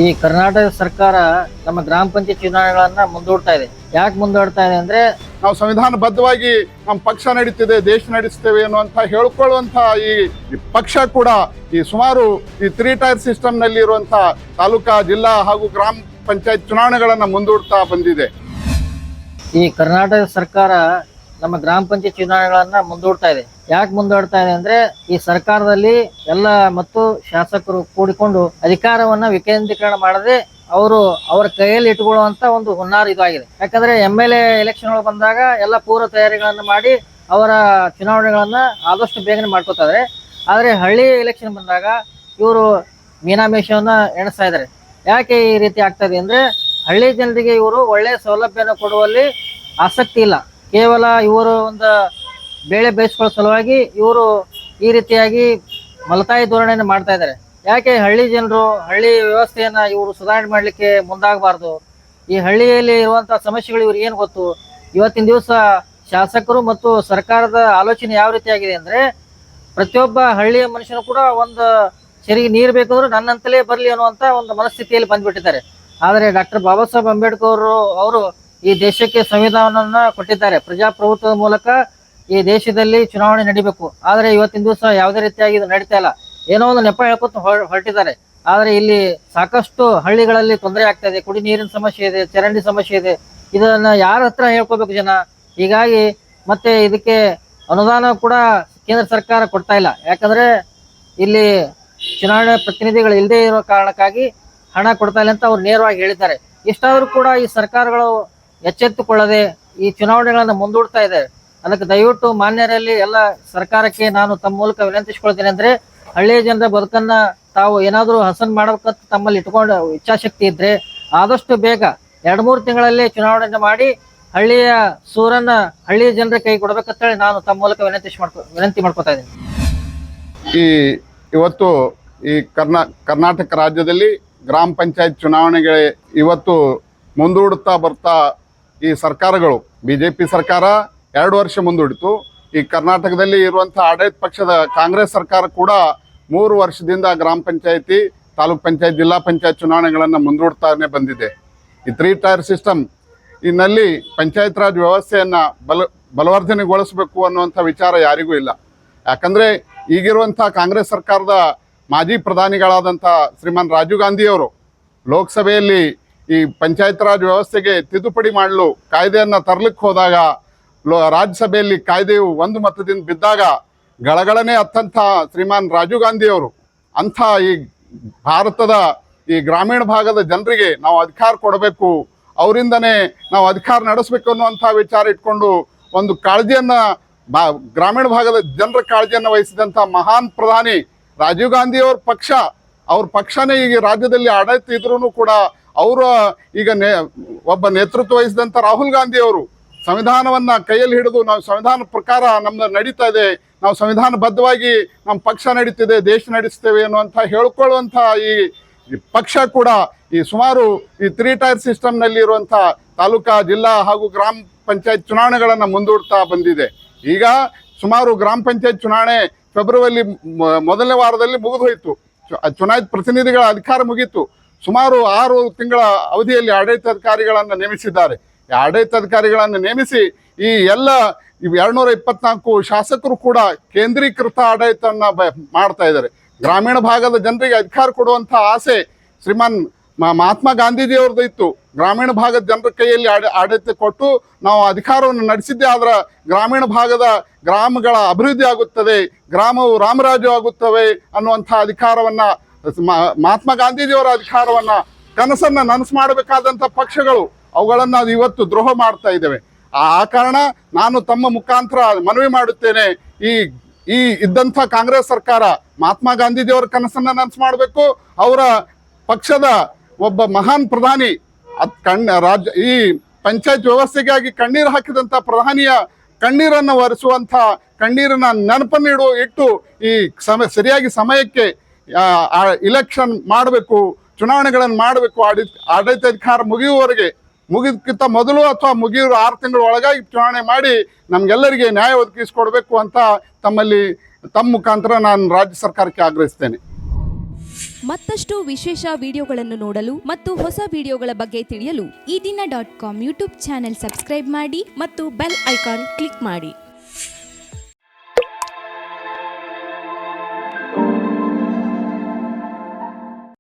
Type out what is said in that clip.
ಈ ಕರ್ನಾಟಕ ಸರ್ಕಾರ ನಮ್ಮ ಗ್ರಾಮ ಪಂಚಾಯತ್ ಚುನಾವಣೆಗಳನ್ನ ಮುಂದೂಡ್ತಾ ಇದೆ. ಯಾಕೆ ಮುಂದೂಡ್ತಾ ಇದೆ ಅಂದ್ರೆ, ನಾವು ಸಂವಿಧಾನಬದ್ಧವಾಗಿ ನಮ್ಮ ಪಕ್ಷ ನಡೀತಿದೆ, ದೇಶ ನಡೆಸ್ತೇವೆ ಅನ್ನುವಂತ ಹೇಳ್ಕೊಳ್ಳುವಂತ ಈ ಪಕ್ಷ ಕೂಡ ಈ ಸುಮಾರು ಈ 3 ಟೈರ್ ಸಿಸ್ಟಮ್ ನಲ್ಲಿ ಇರುವಂತಹ ತಾಲೂಕಾ, ಜಿಲ್ಲಾ ಹಾಗೂ ಗ್ರಾಮ ಪಂಚಾಯತ್ ಚುನಾವಣೆಗಳನ್ನ ಮುಂದೂಡ್ತಾ ಬಂದಿದೆ. ಈ ಕರ್ನಾಟಕ ಸರ್ಕಾರ ನಮ್ಮ ಗ್ರಾಮ ಪಂಚಾಯತ್ ಚುನಾವಣೆಗಳನ್ನ ಮುಂದೂಡ್ತಾ ಇದೆ. ಯಾಕೆ ಮುಂದೂಡ್ತಾ ಇದೆ ಅಂದ್ರೆ, ಈ ಸರ್ಕಾರದಲ್ಲಿ ಎಲ್ಲ ಮತ್ತು ಶಾಸಕರು ಕೂಡಿಕೊಂಡು ಅಧಿಕಾರವನ್ನ ವಿಕೇಂದ್ರೀಕರಣ ಮಾಡದೆ ಅವರ ಕೈಯಲ್ಲಿ ಇಟ್ಟುಕೊಳ್ಳುವಂತ ಒಂದು ಹುನ್ನಾರ ಇದಾಗಿದೆ. ಯಾಕಂದ್ರೆ MLA ಎಲೆಕ್ಷನ್ ಬಂದಾಗ ಎಲ್ಲ ಪೂರ್ವ ತಯಾರಿಗಳನ್ನ ಮಾಡಿ ಅವರ ಚುನಾವಣೆಗಳನ್ನ ಆದಷ್ಟು ಬೇಗನೆ ಮಾಡ್ಕೋತಾ ಇದಾರೆ. ಆದ್ರೆ ಹಳ್ಳಿ ಎಲೆಕ್ಷನ್ ಬಂದಾಗ ಇವರು ಮೀನಾಮೇಷವನ್ನ ಎಣಿಸ್ತಾ ಇದ್ದಾರೆ. ಯಾಕೆ ಈ ರೀತಿ ಆಗ್ತಾ ಇದೆ ಅಂದ್ರೆ, ಹಳ್ಳಿ ಜನರಿಗೆ ಇವರು ಒಳ್ಳೆ ಸೌಲಭ್ಯನ ಕೊಡುವಲ್ಲಿ ಆಸಕ್ತಿ ಇಲ್ಲ. ಕೇವಲ ಇವರು ಒಂದು ಬೇಳೆ ಬೇಯಿಸ್ಕೊಳ್ಳೋ ಸಲುವಾಗಿ ಇವರು ಈ ರೀತಿಯಾಗಿ ಮಲತಾಯಿ ಧೋರಣೆಯನ್ನು ಮಾಡ್ತಾ ಇದ್ದಾರೆ. ಯಾಕೆ ಹಳ್ಳಿ ಜನರು ಹಳ್ಳಿ ವ್ಯವಸ್ಥೆಯನ್ನ ಇವರು ಸುಧಾರಣೆ ಮಾಡ್ಲಿಕ್ಕೆ ಮುಂದಾಗಬಾರ್ದು? ಈ ಹಳ್ಳಿಯಲ್ಲಿ ಇರುವಂತಹ ಸಮಸ್ಯೆಗಳು ಇವ್ರಿಗೆ ಏನು ಗೊತ್ತು? ಇವತ್ತಿನ ದಿವಸ ಶಾಸಕರು ಮತ್ತು ಸರ್ಕಾರದ ಆಲೋಚನೆ ಯಾವ ರೀತಿಯಾಗಿದೆ ಅಂದ್ರೆ, ಪ್ರತಿಯೊಬ್ಬ ಹಳ್ಳಿಯ ಮನುಷ್ಯನು ಕೂಡ ಒಂದು ಸರಿಗೆ ನೀರು ಬೇಕಾದ್ರೂ ನನ್ನಂತಲೇ ಬರಲಿ ಅನ್ನುವಂತ ಒಂದು ಮನಸ್ಥಿತಿಯಲ್ಲಿ ಬಂದ್ಬಿಟ್ಟಿದ್ದಾರೆ. ಆದರೆ ಡಾಕ್ಟರ್ ಬಾಬಾ ಸಾಹೇಬ್ ಅಂಬೇಡ್ಕರ್ ಅವರು ಈ ದೇಶಕ್ಕೆ ಸಂವಿಧಾನವನ್ನ ಕೊಟ್ಟಿದ್ದಾರೆ. ಪ್ರಜಾಪ್ರಭುತ್ವದ ಮೂಲಕ ಈ ದೇಶದಲ್ಲಿ ಚುನಾವಣೆ ನಡಿಬೇಕು. ಆದರೆ ಇವತ್ತಿನ ದಿವಸ ಯಾವುದೇ ರೀತಿಯಾಗಿ ಇದು ನಡೀತಾ ಇಲ್ಲ. ಏನೋ ಒಂದು ನೆಪ ಹೇಳ್ಕೊತ ಹೊರಟಿದ್ದಾರೆ. ಆದರೆ ಇಲ್ಲಿ ಸಾಕಷ್ಟು ಹಳ್ಳಿಗಳಲ್ಲಿ ತೊಂದರೆ ಆಗ್ತಾ ಇದೆ. ಕುಡಿ ನೀರಿನ ಸಮಸ್ಯೆ ಇದೆ, ಚರಂಡಿ ಸಮಸ್ಯೆ ಇದೆ. ಇದನ್ನ ಯಾರ ಹತ್ರ ಹೇಳ್ಕೋಬೇಕು ಜನ? ಹೀಗಾಗಿ ಮತ್ತೆ ಇದಕ್ಕೆ ಅನುದಾನ ಕೂಡ ಕೇಂದ್ರ ಸರ್ಕಾರ ಕೊಡ್ತಾ ಇಲ್ಲ. ಯಾಕಂದ್ರೆ ಇಲ್ಲಿ ಚುನಾವಣೆ ಪ್ರತಿನಿಧಿಗಳು ಇಲ್ಲದೆ ಇರೋ ಕಾರಣಕ್ಕಾಗಿ ಹಣ ಕೊಡ್ತಾ ಇಲ್ಲ ಅಂತ ಅವ್ರು ನೇರವಾಗಿ ಹೇಳಿದ್ದಾರೆ. ಇಷ್ಟಾದ್ರೂ ಕೂಡ ಈ ಸರ್ಕಾರಗಳು ಎಚ್ಚೆತ್ತುಕೊಳ್ಳದೆ ಈ ಚುನಾವಣೆಗಳನ್ನು ಮುಂದೂಡ್ತಾ ಇದೆ. ಅದಕ್ಕೆ ದಯವಿಟ್ಟು ಮಾನ್ಯರಲ್ಲಿ ಎಲ್ಲ ಸರ್ಕಾರಕ್ಕೆ ನಾನು ತಮ್ಮ ಮೂಲಕ ವಿನಂತಿಸ್ಕೊಳ್ತೇನೆ ಅಂದ್ರೆ, ಹಳ್ಳಿಯ ಜನರ ಬದುಕನ್ನ ತಾವು ಏನಾದರೂ ಹಸನ್ ಮಾಡ್ಬೇಕಂತ ತಮ್ಮಲ್ಲಿ ಇಟ್ಕೊಂಡು ಇಚ್ಛಾಶಕ್ತಿ ಇದ್ರೆ ಆದಷ್ಟು ಬೇಗ 2-3 ತಿಂಗಳಲ್ಲಿ ಚುನಾವಣೆ ಮಾಡಿ ಹಳ್ಳಿಯ ಸೂರನ್ನ ಹಳ್ಳಿಯ ಜನರ ಕೈ ಕೊಡ್ಬೇಕಂತೇಳಿ ನಾನು ತಮ್ಮ ಮೂಲಕ ವಿನಂತಿ ಮಾಡ್ಕೊತಾ ಇದ್ದೀನಿ. ಇವತ್ತು ಈ ಕರ್ನಾಟಕ ರಾಜ್ಯದಲ್ಲಿ ಗ್ರಾಮ ಪಂಚಾಯತ್ ಚುನಾವಣೆಗೆ ಇವತ್ತು ಮುಂದೂಡುತ್ತಾ ಬರ್ತಾ ಈ ಸರ್ಕಾರಗಳು, ಬಿಜೆಪಿ ಸರ್ಕಾರ 2 ವರ್ಷ ಮುಂದೂಡಿತು. ಈ ಕರ್ನಾಟಕದಲ್ಲಿ ಇರುವಂತಹ ಆಡಳಿತ ಪಕ್ಷದ ಕಾಂಗ್ರೆಸ್ ಸರ್ಕಾರ ಕೂಡ 3 ವರ್ಷದಿಂದ ಗ್ರಾಮ ಪಂಚಾಯತಿ, ತಾಲೂಕ್ ಪಂಚಾಯತ್, ಜಿಲ್ಲಾ ಪಂಚಾಯತ್ ಚುನಾವಣೆಗಳನ್ನು ಮುಂದೂಡ್ತಾನೆ ಬಂದಿದೆ. ಈ 3 ಟೈರ್ ಸಿಸ್ಟಮ್ ಇನ್ನಲ್ಲಿ ಪಂಚಾಯತ್ ರಾಜ್ ವ್ಯವಸ್ಥೆಯನ್ನ ಬಲವರ್ಧನೆಗೊಳಿಸಬೇಕು ಅನ್ನುವಂಥ ವಿಚಾರ ಯಾರಿಗೂ ಇಲ್ಲ. ಯಾಕಂದ್ರೆ ಈಗಿರುವಂತಹ ಕಾಂಗ್ರೆಸ್ ಸರ್ಕಾರದ ಮಾಜಿ ಪ್ರಧಾನಿಗಳಾದಂಥ ಶ್ರೀಮಾನ್ ರಾಜೀವ್ ಗಾಂಧಿಯವರು ಲೋಕಸಭೆಯಲ್ಲಿ ಈ ಪಂಚಾಯತ್ ರಾಜ್ ವ್ಯವಸ್ಥೆಗೆ ತಿದ್ದುಪಡಿ ಮಾಡಲು ಕಾಯ್ದೆಯನ್ನ ತರಲಿಕ್ಕೆ ಹೋದಾಗ ರಾಜ್ಯಸಭೆಯಲ್ಲಿ ಕಾಯ್ದೆಯು 1 ಮತದಿಂದ ಬಿದ್ದಾಗ ಗಳಗಳನೆ ಅತ್ತಂಥ ಶ್ರೀಮಾನ್ ರಾಜೀವ್ ಗಾಂಧಿಯವರು ಅಂಥ ಈ ಭಾರತದ ಈ ಗ್ರಾಮೀಣ ಭಾಗದ ಜನರಿಗೆ ನಾವು ಅಧಿಕಾರ ಕೊಡಬೇಕು, ಅವರಿಂದನೇ ನಾವು ಅಧಿಕಾರ ನಡೆಸಬೇಕು ಅನ್ನುವಂಥ ವಿಚಾರ ಇಟ್ಕೊಂಡು ಒಂದು ಕಾಳಜಿಯನ್ನ ಗ್ರಾಮೀಣ ಭಾಗದ ಜನರ ಕಾಳಜಿಯನ್ನು ವಹಿಸಿದಂಥ ಮಹಾನ್ ಪ್ರಧಾನಿ ರಾಜೀವ್ ಗಾಂಧಿಯವ್ರ ಅವ್ರ ಪಕ್ಷನೇ ಈಗ ರಾಜ್ಯದಲ್ಲಿ ಆಡಳಿತ ಇದ್ರೂ ಕೂಡ ಈಗ ಒಬ್ಬ ನೇತೃತ್ವ ವಹಿಸಿದಂಥ ರಾಹುಲ್ ಗಾಂಧಿ ಅವರು ಸಂವಿಧಾನವನ್ನ ಕೈಯಲ್ಲಿ ಹಿಡಿದು ನಾವು ಸಂವಿಧಾನ ಪ್ರಕಾರ ನಮ್ದು ನಡೀತಾ ಇದೆ, ನಾವು ಸಂವಿಧಾನಬದ್ಧವಾಗಿ ನಮ್ಮ ಪಕ್ಷ ನಡೀತಿದೆ, ದೇಶ ನಡೆಸ್ತೇವೆ ಅನ್ನುವಂಥ ಹೇಳ್ಕೊಳ್ಳುವಂಥ ಈ ಪಕ್ಷ ಕೂಡ ಈ ಸುಮಾರು ಈ 3 ಟೈರ್ ಸಿಸ್ಟಮ್ ನಲ್ಲಿ ಇರುವಂತಹ ತಾಲೂಕಾ, ಜಿಲ್ಲಾ ಹಾಗೂ ಗ್ರಾಮ ಪಂಚಾಯತ್ ಚುನಾವಣೆಗಳನ್ನ ಮುಂದೂಡ್ತಾ ಬಂದಿದೆ. ಈಗ ಸುಮಾರು ಗ್ರಾಮ ಪಂಚಾಯತ್ ಚುನಾವಣೆ ಫೆಬ್ರವರಿ ಮೊದಲನೇ ವಾರದಲ್ಲಿ ಮುಗಿದು ಹೋಯಿತು. ಚುನಾಯಿತ ಪ್ರತಿನಿಧಿಗಳ ಅಧಿಕಾರ ಮುಗೀತು. ಸುಮಾರು 6 ತಿಂಗಳ ಅವಧಿಯಲ್ಲಿ ಆಡಳಿತಾಧಿಕಾರಿಗಳನ್ನು ನೇಮಿಸಿದ್ದಾರೆ. ಈ ಆಡಳಿತಾಧಿಕಾರಿಗಳನ್ನು ನೇಮಿಸಿ ಈ ಎಲ್ಲ 224 ಶಾಸಕರು ಕೂಡ ಕೇಂದ್ರೀಕೃತ ಆಡಳಿತವನ್ನ ಮಾಡ್ತಾ ಇದ್ದಾರೆ. ಗ್ರಾಮೀಣ ಭಾಗದ ಜನರಿಗೆ ಅಧಿಕಾರ ಕೊಡುವಂಥ ಆಸೆ ಶ್ರೀಮಾನ್ ಮಹಾತ್ಮ ಗಾಂಧೀಜಿಯವ್ರದ್ದು ಇತ್ತು. ಗ್ರಾಮೀಣ ಭಾಗದ ಜನರ ಕೈಯಲ್ಲಿ ಆಡಳಿತ ಕೊಟ್ಟು ನಾವು ಅಧಿಕಾರವನ್ನು ನಡೆಸಿದ್ದೇ ಆದ್ರೆ ಗ್ರಾಮೀಣ ಭಾಗದ ಗ್ರಾಮಗಳ ಅಭಿವೃದ್ಧಿ ಆಗುತ್ತದೆ, ಗ್ರಾಮವು ರಾಮರಾಜ್ಯ ಆಗುತ್ತವೆ ಅನ್ನುವಂಥ ಅಧಿಕಾರವನ್ನ, ಮಹಾತ್ಮ ಗಾಂಧೀಜಿಯವರ ಅಧಿಕಾರವನ್ನ, ಕನಸನ್ನ ನನಸು ಮಾಡಬೇಕಾದಂಥ ಪಕ್ಷಗಳು ಅವುಗಳನ್ನ ಇವತ್ತು ದ್ರೋಹ ಮಾಡ್ತಾ ಇದ್ದೇವೆ. ಆ ಕಾರಣ ನಾನು ತಮ್ಮ ಮುಖಾಂತರ ಮನವಿ ಮಾಡುತ್ತೇನೆ, ಈ ಇದ್ದಂಥ ಕಾಂಗ್ರೆಸ್ ಸರ್ಕಾರ ಮಹಾತ್ಮ ಗಾಂಧೀಜಿಯವರ ಕನಸನ್ನ ನನಸು ಮಾಡಬೇಕು. ಅವರ ಪಕ್ಷದ ಒಬ್ಬ ಮಹಾನ್ ಪ್ರಧಾನಿ ಈ ಪಂಚಾಯತ್ ವ್ಯವಸ್ಥೆಗಾಗಿ ಕಣ್ಣೀರು ಹಾಕಿದಂಥ ಪ್ರಧಾನಿಯ ಕಣ್ಣೀರನ್ನ ಒರೆಸುವಂಥ, ಕಣ್ಣೀರನ್ನ ನೆನಪನ್ನು ಇಟ್ಟು ಈ ಸರಿಯಾಗಿ ಸಮಯಕ್ಕೆ ಇಲೆಕ್ಷನ್ ಮಾಡಬೇಕು, ಚುನಾವಣೆಗಳನ್ನು ಮಾಡಬೇಕು. ಆಡಳಿತಾಧಿಕಾರ ಮುಗಿದಕ್ಕಿಂತ ಮೊದಲು ಅಥವಾ ಮುಗಿಯುವ 6 ತಿಂಗಳ ಒಳಗಾಗಿ ಚುನಾವಣೆ ಮಾಡಿ ನಮ್ಗೆಲ್ಲರಿಗೆ ನ್ಯಾಯ ಒದಗಿಸಿಕೊಡ್ಬೇಕು ಅಂತ ತಮ್ಮ ಮುಖಾಂತರ ನಾನು ರಾಜ್ಯ ಸರ್ಕಾರಕ್ಕೆ ಆಗ್ರಹಿಸ್ತೇನೆ. ಮತ್ತಷ್ಟು ವಿಶೇಷ ವಿಡಿಯೋಗಳನ್ನು ನೋಡಲು ಮತ್ತು ಹೊಸ ವಿಡಿಯೋಗಳ ಬಗ್ಗೆ ತಿಳಿಯಲು ಈ ದಿನ .com ಯೂಟ್ಯೂಬ್ ಚಾನೆಲ್ ಸಬ್ಸ್ಕ್ರೈಬ್ ಮಾಡಿ ಮತ್ತು ಬೆಲ್ ಐಕಾನ್ ಕ್ಲಿಕ್ ಮಾಡಿ.